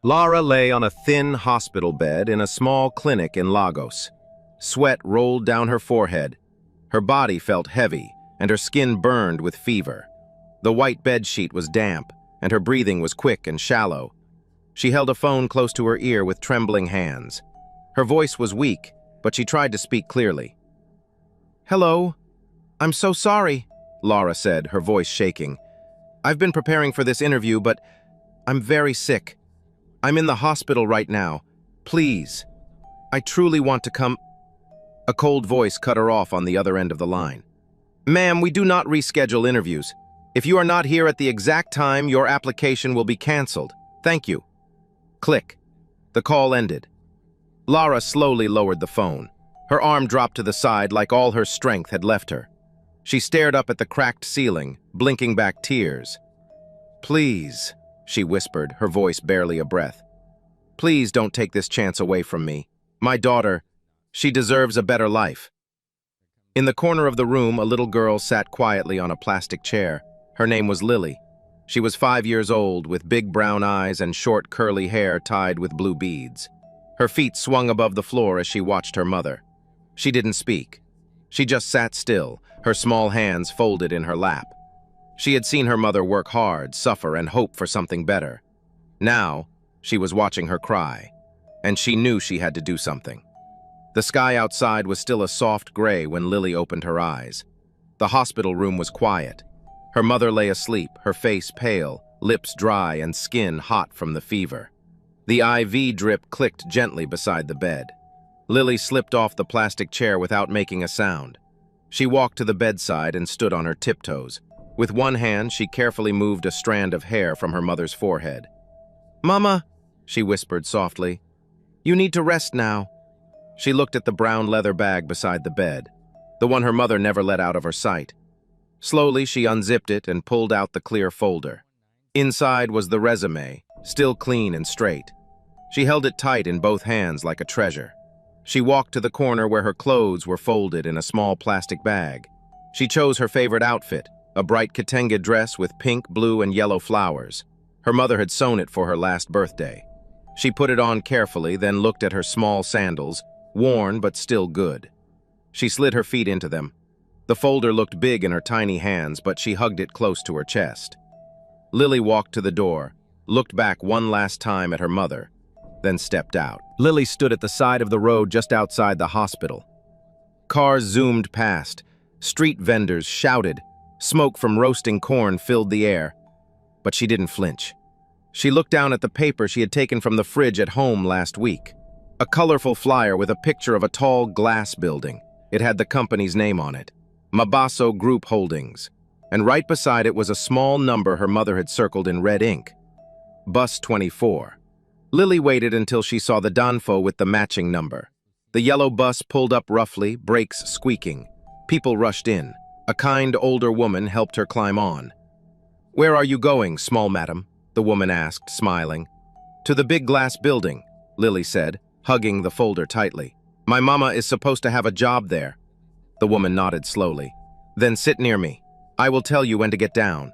Lara lay on a thin hospital bed in a small clinic in Lagos. Sweat rolled down her forehead. Her body felt heavy, and her skin burned with fever. The white bedsheet was damp, and her breathing was quick and shallow. She held a phone close to her ear with trembling hands. Her voice was weak, but she tried to speak clearly. "Hello. I'm so sorry," Lara said, her voice shaking. "I've been preparing for this interview, but I'm very sick. I'm in the hospital right now. Please. I truly want to come—" A cold voice cut her off on the other end of the line. "Ma'am, we do not reschedule interviews. If you are not here at the exact time, your application will be canceled. Thank you." Click. The call ended. Lara slowly lowered the phone. Her arm dropped to the side like all her strength had left her. She stared up at the cracked ceiling, blinking back tears. "Please," she whispered, her voice barely a breath. "Please don't take this chance away from me. My daughter, she deserves a better life." In the corner of the room, a little girl sat quietly on a plastic chair. Her name was Lily. She was 5 years old, with big brown eyes and short curly hair tied with blue beads. Her feet swung above the floor as she watched her mother. She didn't speak. She just sat still, her small hands folded in her lap. She had seen her mother work hard, suffer, and hope for something better. Now, she was watching her cry, and she knew she had to do something. The sky outside was still a soft gray when Lily opened her eyes. The hospital room was quiet. Her mother lay asleep, her face pale, lips dry, and skin hot from the fever. The IV drip clicked gently beside the bed. Lily slipped off the plastic chair without making a sound. She walked to the bedside and stood on her tiptoes. With one hand, she carefully moved a strand of hair from her mother's forehead. "Mama," she whispered softly, "you need to rest now." She looked at the brown leather bag beside the bed, the one her mother never let out of her sight. Slowly, she unzipped it and pulled out the clear folder. Inside was the resume, still clean and straight. She held it tight in both hands like a treasure. She walked to the corner where her clothes were folded in a small plastic bag. She chose her favorite outfit, a bright kitenge dress with pink, blue, and yellow flowers. Her mother had sewn it for her last birthday. She put it on carefully, then looked at her small sandals, worn but still good. She slid her feet into them. The folder looked big in her tiny hands, but she hugged it close to her chest. Lily walked to the door, looked back one last time at her mother, then stepped out. Lily stood at the side of the road just outside the hospital. Cars zoomed past. Street vendors shouted. Smoke from roasting corn filled the air. But she didn't flinch. She looked down at the paper she had taken from the fridge at home last week. A colorful flyer with a picture of a tall glass building. It had the company's name on it, Mabaso Group Holdings. And right beside it was a small number her mother had circled in red ink. Bus 24. Lily waited until she saw the Danfo with the matching number. The yellow bus pulled up roughly, brakes squeaking. People rushed in. A kind older woman helped her climb on. "Where are you going, small madam?" the woman asked, smiling. "To the big glass building," Lily said, hugging the folder tightly. "My mama is supposed to have a job there." The woman nodded slowly. "Then sit near me. I will tell you when to get down."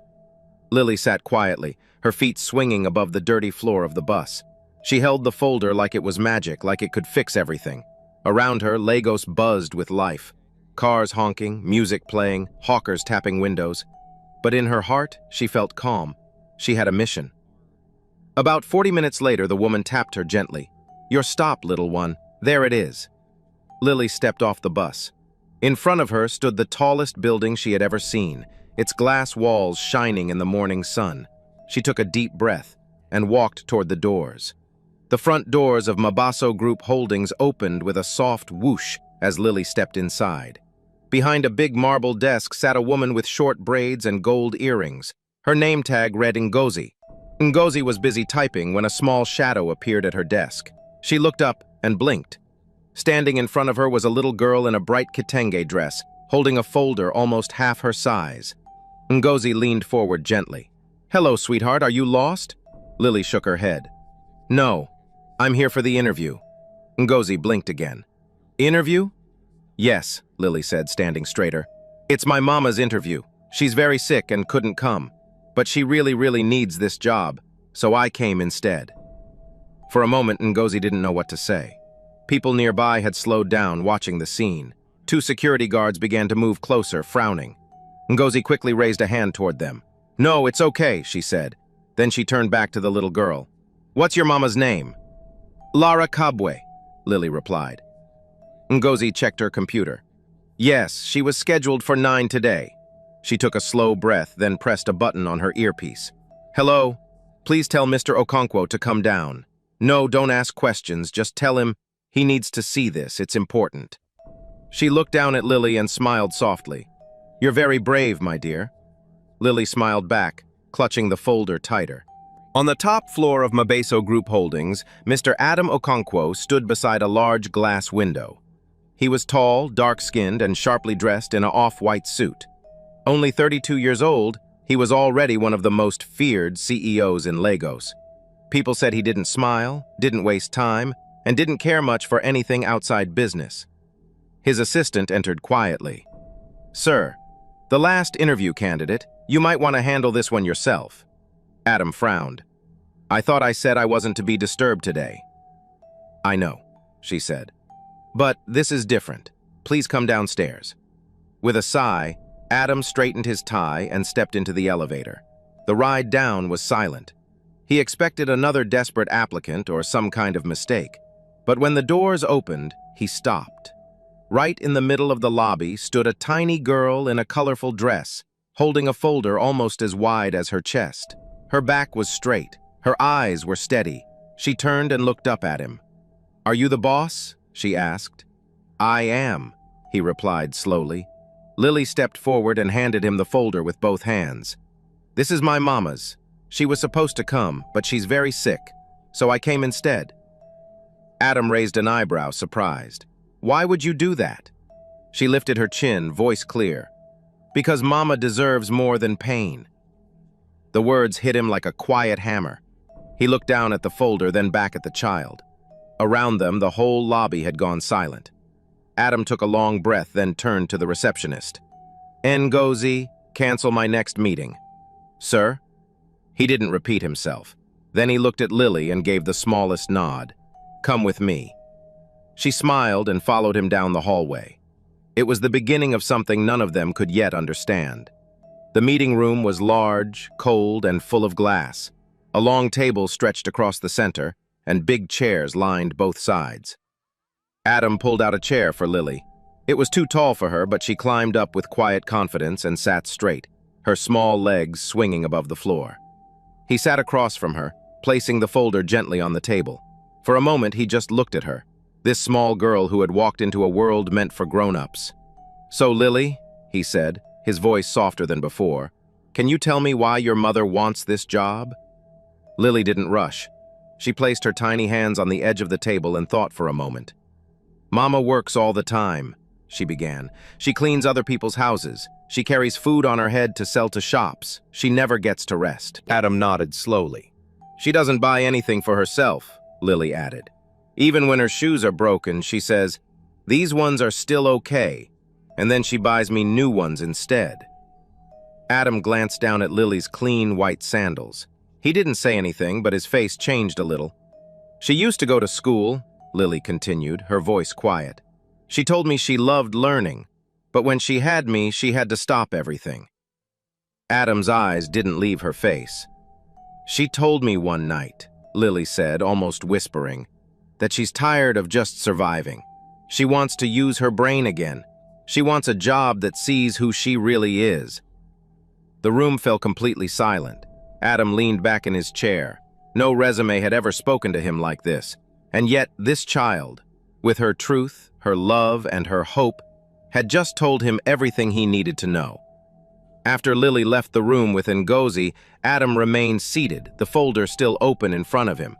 Lily sat quietly, her feet swinging above the dirty floor of the bus. She held the folder like it was magic, like it could fix everything. Around her, Lagos buzzed with life. Cars honking, music playing, hawkers tapping windows. But in her heart, she felt calm. She had a mission. About 40 minutes later, the woman tapped her gently. "Your stop, little one. There it is." Lily stepped off the bus. In front of her stood the tallest building she had ever seen, its glass walls shining in the morning sun. She took a deep breath and walked toward the doors. The front doors of Mabaso Group Holdings opened with a soft whoosh as Lily stepped inside. Behind a big marble desk sat a woman with short braids and gold earrings. Her name tag read Ngozi. Ngozi was busy typing when a small shadow appeared at her desk. She looked up and blinked. Standing in front of her was a little girl in a bright kitenge dress, holding a folder almost half her size. Ngozi leaned forward gently. "Hello, sweetheart, are you lost?" Lily shook her head. "No, I'm here for the interview." Ngozi blinked again. "Interview?" "Yes," Lily said, standing straighter. "It's my mama's interview. She's very sick and couldn't come. But she really needs this job, so I came instead." For a moment, Ngozi didn't know what to say. People nearby had slowed down, watching the scene. 2 security guards began to move closer, frowning. Ngozi quickly raised a hand toward them. "No, it's okay," she said. Then she turned back to the little girl. "What's your mama's name?" "Lara Kabwe," Lily replied. Ngozi checked her computer. Yes, she was scheduled for 9 today. She took a slow breath, then pressed a button on her earpiece. "Hello? Please tell Mr. Okonkwo to come down. No, don't ask questions, just tell him he needs to see this, it's important." She looked down at Lily and smiled softly. "You're very brave, my dear." Lily smiled back, clutching the folder tighter. On the top floor of Mabeso Group Holdings, Mr. Adam Okonkwo stood beside a large glass window. He was tall, dark-skinned, and sharply dressed in an off-white suit. Only 32 years old, he was already one of the most feared CEOs in Lagos. People said he didn't smile, didn't waste time, and didn't care much for anything outside business. His assistant entered quietly. "Sir, the last interview candidate, you might want to handle this one yourself." Adam frowned. "I thought I said I wasn't to be disturbed today." "I know," she said. "But this is different. Please come downstairs." With a sigh, Adam straightened his tie and stepped into the elevator. The ride down was silent. He expected another desperate applicant or some kind of mistake. But when the doors opened, he stopped. Right in the middle of the lobby stood a tiny girl in a colorful dress, holding a folder almost as wide as her chest. Her back was straight. Her eyes were steady. She turned and looked up at him. "Are you the boss?" she asked. "I am," he replied slowly. Lily stepped forward and handed him the folder with both hands. "This is my mama's. She was supposed to come, but she's very sick, so I came instead." Adam raised an eyebrow, surprised. "Why would you do that?" She lifted her chin, voice clear. "Because Mama deserves more than pain." The words hit him like a quiet hammer. He looked down at the folder, then back at the child. Around them, the whole lobby had gone silent. Adam took a long breath, then turned to the receptionist. "Ngozi, cancel my next meeting." "Sir?" He didn't repeat himself. Then he looked at Lily and gave the smallest nod. "Come with me." She smiled and followed him down the hallway. It was the beginning of something none of them could yet understand. The meeting room was large, cold, and full of glass. A long table stretched across the center, and big chairs lined both sides. Adam pulled out a chair for Lily. It was too tall for her, but she climbed up with quiet confidence and sat straight, her small legs swinging above the floor. He sat across from her, placing the folder gently on the table. For a moment, he just looked at her, this small girl who had walked into a world meant for grown-ups. "So, Lily," he said, his voice softer than before, "can you tell me why your mother wants this job?" Lily didn't rush. She placed her tiny hands on the edge of the table and thought for a moment. "Mama works all the time," she began. "She cleans other people's houses. She carries food on her head to sell to shops. She never gets to rest." Adam nodded slowly. "She doesn't buy anything for herself," Lily added. "Even when her shoes are broken, she says, 'These ones are still okay,' and then she buys me new ones instead." Adam glanced down at Lily's clean white sandals. He didn't say anything, but his face changed a little. "She used to go to school," Lily continued, her voice quiet. "She told me she loved learning, but when she had me, she had to stop everything." Adam's eyes didn't leave her face. "She told me one night," Lily said, almost whispering, "that she's tired of just surviving. She wants to use her brain again. She wants a job that sees who she really is." The room fell completely silent. Adam leaned back in his chair. No resume had ever spoken to him like this. And yet this child, with her truth, her love, and her hope, had just told him everything he needed to know. After Lily left the room with Ngozi, Adam remained seated, the folder still open in front of him.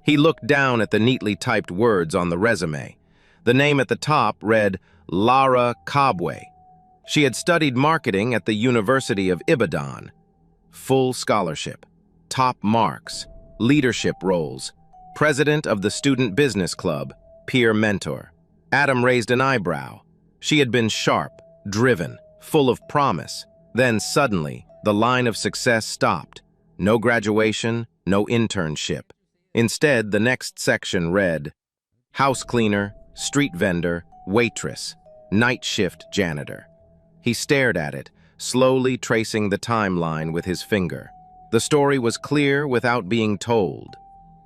He looked down at the neatly typed words on the resume. The name at the top read Lara Kabwe. She had studied marketing at the University of Ibadan. Full scholarship, top marks, leadership roles, president of the student business club, peer mentor. Adam raised an eyebrow. She had been sharp, driven, full of promise. Then suddenly, the line of success stopped. No graduation, no internship. Instead, the next section read, house cleaner, street vendor, waitress, night shift janitor. He stared at it, slowly tracing the timeline with his finger. The story was clear without being told.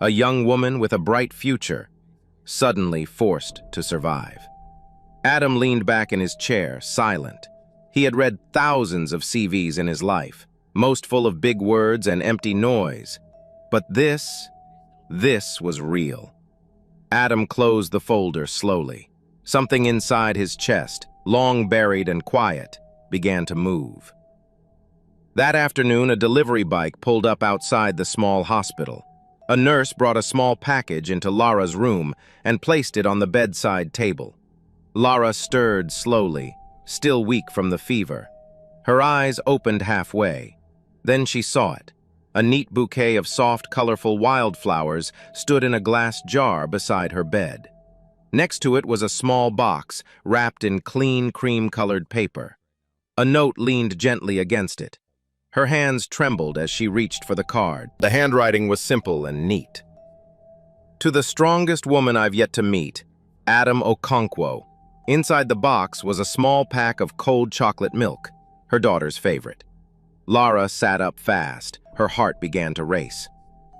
A young woman with a bright future, suddenly forced to survive. Adam leaned back in his chair, silent. He had read thousands of CVs in his life, most full of big words and empty noise. But this was real. Adam closed the folder slowly. Something inside his chest, long buried and quiet, began to move. That afternoon, a delivery bike pulled up outside the small hospital. A nurse brought a small package into Lara's room and placed it on the bedside table. Lara stirred slowly, still weak from the fever. Her eyes opened halfway. Then she saw it. A neat bouquet of soft, colorful wildflowers stood in a glass jar beside her bed. Next to it was a small box wrapped in clean, cream-colored paper. A note leaned gently against it. Her hands trembled as she reached for the card. The handwriting was simple and neat. To the strongest woman I've yet to meet, Adam Okonkwo. Inside the box was a small pack of cold chocolate milk, her daughter's favorite. Lara sat up fast. Her heart began to race.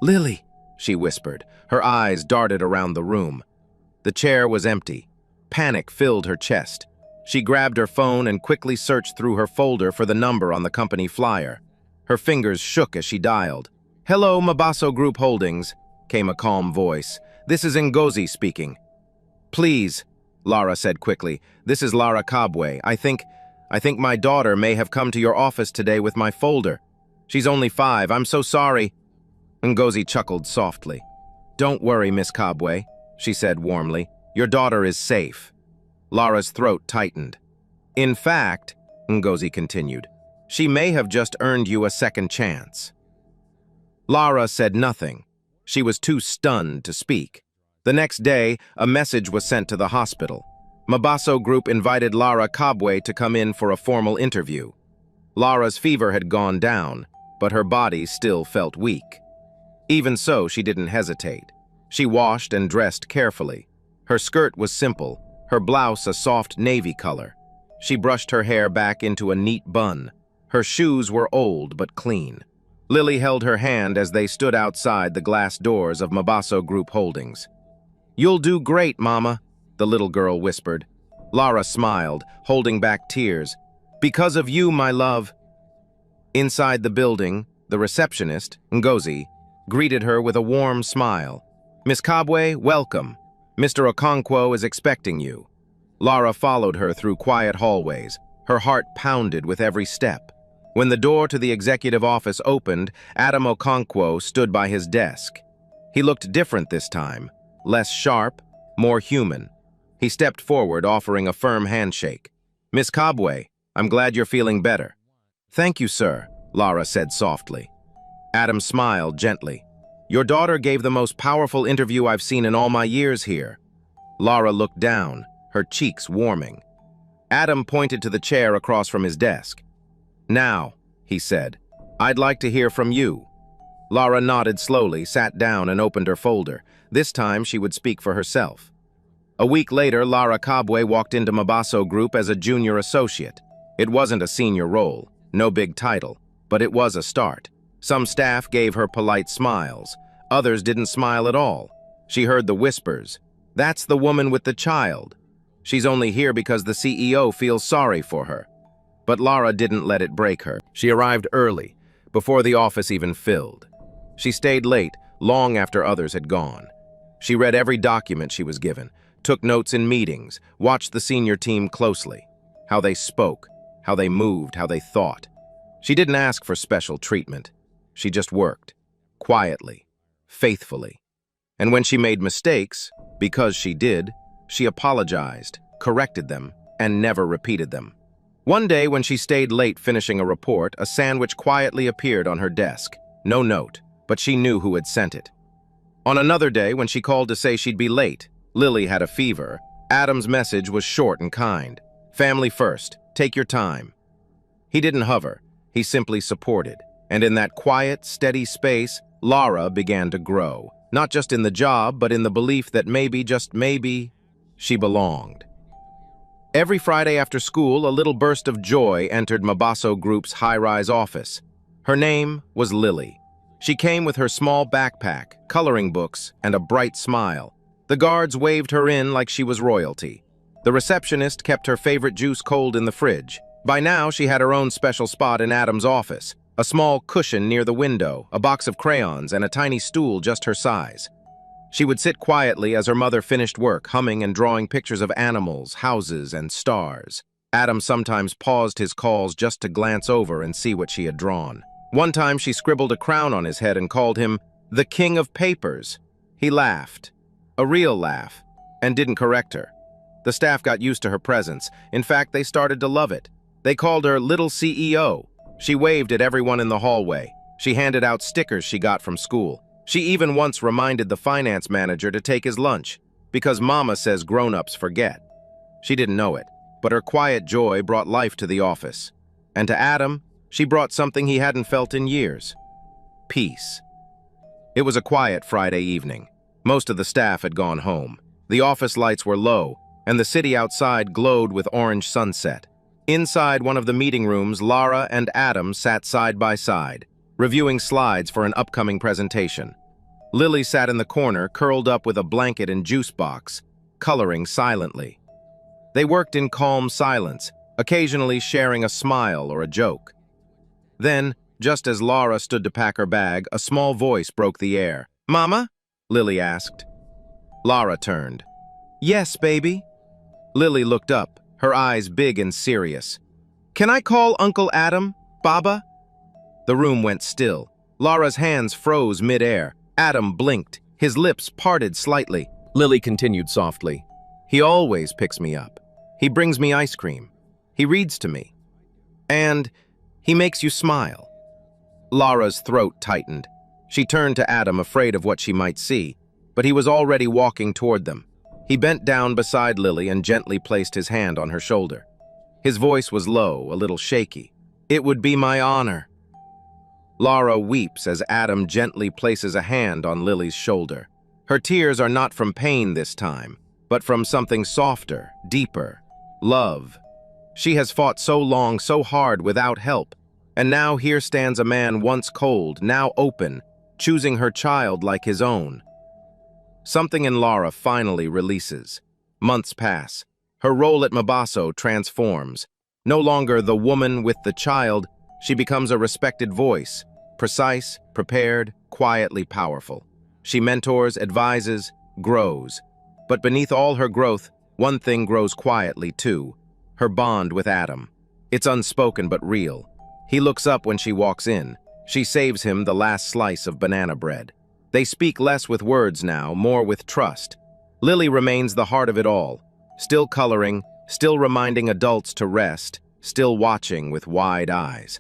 "Lily," she whispered. Her eyes darted around the room. The chair was empty. Panic filled her chest. She grabbed her phone and quickly searched through her folder for the number on the company flyer. Her fingers shook as she dialed. "Hello, Mabaso Group Holdings," came a calm voice. "This is Ngozi speaking." "Please," Lara said quickly. "This is Lara Kabwe. I think my daughter may have come to your office today with my folder. She's only 5. I'm so sorry." Ngozi chuckled softly. "Don't worry, Miss Kabwe," she said warmly. "Your daughter is safe." Lara's throat tightened. "In fact," Ngozi continued, "she may have just earned you a second chance." Lara said nothing. She was too stunned to speak. The next day, a message was sent to the hospital. Mabaso Group invited Lara Kabwe to come in for a formal interview. Lara's fever had gone down, but her body still felt weak. Even so, she didn't hesitate. She washed and dressed carefully. Her skirt was simple, her blouse a soft navy color. She brushed her hair back into a neat bun. Her shoes were old but clean. Lily held her hand as they stood outside the glass doors of Mabaso Group Holdings. "You'll do great, Mama," the little girl whispered. Lara smiled, holding back tears. "Because of you, my love." Inside the building, the receptionist, Ngozi, greeted her with a warm smile. "Miss Kabwe, welcome. Mr. Okonkwo is expecting you." Lara followed her through quiet hallways. Her heart pounded with every step. When the door to the executive office opened, Adam Okonkwo stood by his desk. He looked different this time, less sharp, more human. He stepped forward, offering a firm handshake. "Miss Kabwe, I'm glad you're feeling better." "Thank you, sir," Lara said softly. Adam smiled gently. "Your daughter gave the most powerful interview I've seen in all my years here." Lara looked down, her cheeks warming. Adam pointed to the chair across from his desk. "Now," he said, "I'd like to hear from you." Lara nodded slowly, sat down, and opened her folder. This time she would speak for herself. A week later, Lara Kabwe walked into Mabaso Group as a junior associate. It wasn't a senior role, no big title, but it was a start. Some staff gave her polite smiles. Others didn't smile at all. She heard the whispers. "That's the woman with the child. She's only here because the CEO feels sorry for her." But Lara didn't let it break her. She arrived early, before the office even filled. She stayed late, long after others had gone. She read every document she was given, took notes in meetings, watched the senior team closely. How they spoke, how they moved, how they thought. She didn't ask for special treatment. She just worked, quietly, faithfully. And when she made mistakes, because she did, she apologized, corrected them, and never repeated them. One day when she stayed late finishing a report, a sandwich quietly appeared on her desk. No note, but she knew who had sent it. On another day when she called to say she'd be late, Lily had a fever. Adam's message was short and kind. "Family first, take your time." He didn't hover, he simply supported. And in that quiet, steady space, Lara began to grow. Not just in the job, but in the belief that maybe, just maybe, she belonged. Every Friday after school, a little burst of joy entered Mabaso Group's high-rise office. Her name was Lily. She came with her small backpack, coloring books, and a bright smile. The guards waved her in like she was royalty. The receptionist kept her favorite juice cold in the fridge. By now, she had her own special spot in Adam's office, a small cushion near the window, a box of crayons, and a tiny stool just her size. She would sit quietly as her mother finished work, humming and drawing pictures of animals, houses, and stars. Adam sometimes paused his calls just to glance over and see what she had drawn. One time she scribbled a crown on his head and called him the King of Papers. He laughed, a real laugh, and didn't correct her. The staff got used to her presence. In fact, they started to love it. They called her Little CEO. She waved at everyone in the hallway. She handed out stickers she got from school. She even once reminded the finance manager to take his lunch, because Mama says grown-ups forget. She didn't know it, but her quiet joy brought life to the office. And to Adam, she brought something he hadn't felt in years: peace. It was a quiet Friday evening. Most of the staff had gone home. The office lights were low, and the city outside glowed with orange sunset. Inside one of the meeting rooms, Lara and Adam sat side by side, reviewing slides for an upcoming presentation. Lily sat in the corner, curled up with a blanket and juice box, coloring silently. They worked in calm silence, occasionally sharing a smile or a joke. Then, just as Lara stood to pack her bag, a small voice broke the air. "Mama?" Lily asked. Lara turned. "Yes, baby." Lily looked up, her eyes big and serious. "Can I call Uncle Adam, Baba?" The room went still. Lara's hands froze mid-air. Adam blinked, his lips parted slightly. Lily continued softly. "He always picks me up. He brings me ice cream. He reads to me. And he makes you smile." Lara's throat tightened. She turned to Adam, afraid of what she might see, but he was already walking toward them. He bent down beside Lily and gently placed his hand on her shoulder. His voice was low, a little shaky. "It would be my honor." Lara weeps as Adam gently places a hand on Lily's shoulder. Her tears are not from pain this time, but from something softer, deeper: love. She has fought so long, so hard, without help, and now here stands a man once cold, now open, choosing her child like his own. Something in Lara finally releases. Months pass. Her role at Mabaso transforms. No longer the woman with the child, she becomes a respected voice, precise, prepared, quietly powerful. She mentors, advises, grows. But beneath all her growth, one thing grows quietly too: her bond with Adam. It's unspoken but real. He looks up when she walks in. She saves him the last slice of banana bread. They speak less with words now, more with trust. Lily remains the heart of it all, still coloring, still reminding adults to rest, still watching with wide eyes.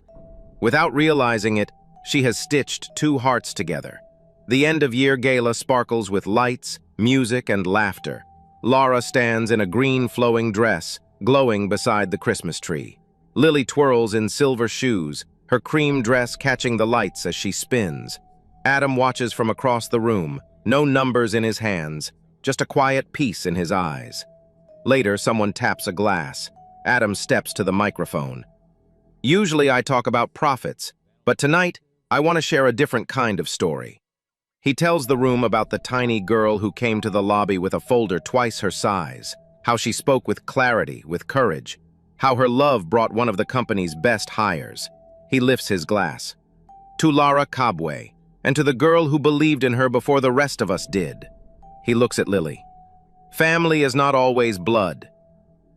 Without realizing it, she has stitched two hearts together. The end-of-year gala sparkles with lights, music, and laughter. Lara stands in a green flowing dress, glowing beside the Christmas tree. Lily twirls in silver shoes, her cream dress catching the lights as she spins. Adam watches from across the room, no numbers in his hands, just a quiet peace in his eyes. Later, someone taps a glass. Adam steps to the microphone. "Usually I talk about profits, but tonight I want to share a different kind of story." He tells the room about the tiny girl who came to the lobby with a folder twice her size, how she spoke with clarity, with courage, how her love brought one of the company's best hires. He lifts his glass. "To Lara Kabwe, and to the girl who believed in her before the rest of us did." He looks at Lily. "Family is not always blood."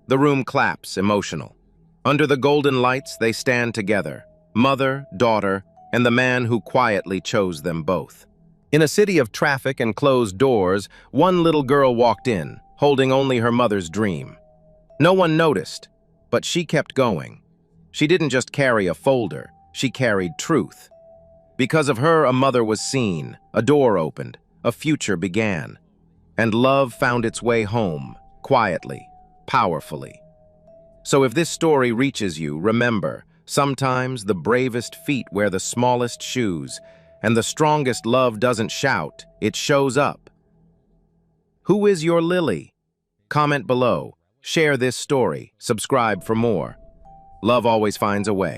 The room claps, emotional. Under the golden lights, they stand together, mother, daughter, and the man who quietly chose them both. In a city of traffic and closed doors, one little girl walked in, holding only her mother's dream. No one noticed, but she kept going. She didn't just carry a folder, she carried truth. Because of her, a mother was seen, a door opened, a future began. And love found its way home, quietly, powerfully. So if this story reaches you, remember, sometimes the bravest feet wear the smallest shoes, And the strongest love doesn't shout, it shows up. Who is your Lily? Comment below, share this story, subscribe for more. Love always finds a way.